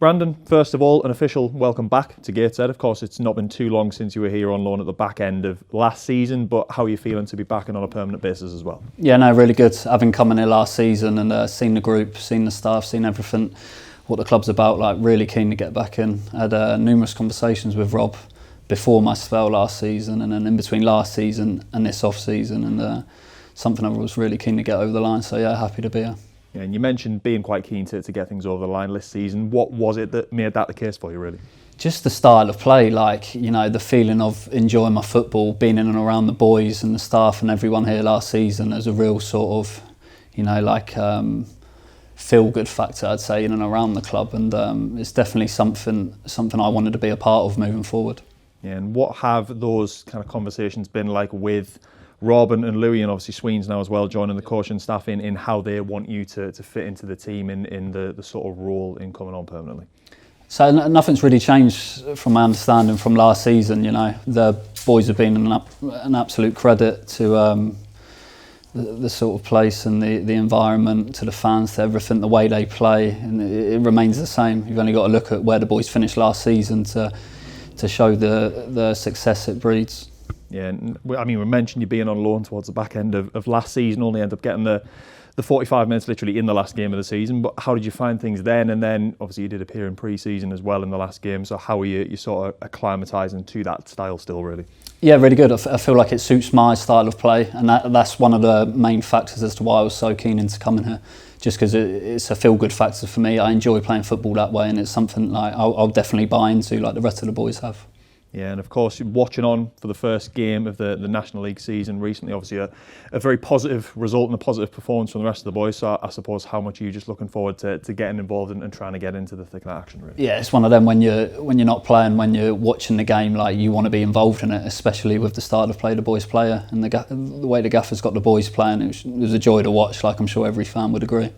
Brandon, first of all, an official welcome back to Gateshead. Of course, it's not been too long since you were here on loan at the back end of last season, but how are you feeling to be back and on a permanent basis as well? Yeah, no, really good. Having come in here last season and seen the group, seen the staff, seen everything, what the club's about, like really keen to get back in. I had numerous conversations with Rob before my spell last season and then in between last season and this off-season, and something I was really keen to get over the line, so yeah, happy to be here. Yeah, and you mentioned being quite keen to get things over the line this season. What was it that made that the case for you, really? Just the style of play, like, you know, the feeling of enjoying my football, being in and around the boys and the staff and everyone here last season as a real sort of, you know, like feel-good factor, I'd say, in and around the club, and it's definitely something I wanted to be a part of moving forward. Yeah, and what have those kind of conversations been like with Rob and Louis, and obviously Sweens now as well, joining the coaching staff in how they want you to fit into the team in the sort of role in coming on permanently? So nothing's really changed from my understanding from last season. You know, the boys have been an absolute credit to the sort of place and the environment, to the fans, to everything, the way they play, and it remains the same. You've only got to look at where the boys finished last season to show the success it breeds. Yeah, and I mean, we mentioned you being on loan towards the back end of last season, only ended up getting the 45 minutes literally in the last game of the season. But how did you find things then? And then obviously you did appear in pre-season as well in the last game. So how are you sort of acclimatising to that style still, really? Yeah, really good. I feel like it suits my style of play, and that's one of the main factors as to why I was so keen into coming here. Just because it's a feel-good factor for me. I enjoy playing football that way, and it's something like I'll definitely buy into, like the rest of the boys have. Yeah, and of course, watching on for the first game of the National League season recently, obviously a very positive result and a positive performance from the rest of the boys. So I suppose, how much are you just looking forward to getting involved and trying to get into the thick of that action, really? Yeah, it's one of them when you're not playing, when you're watching the game, like you want to be involved in it, especially with the style of play the boys play, and the way the gaffer's got the boys playing. It was a joy to watch, like I'm sure every fan would agree.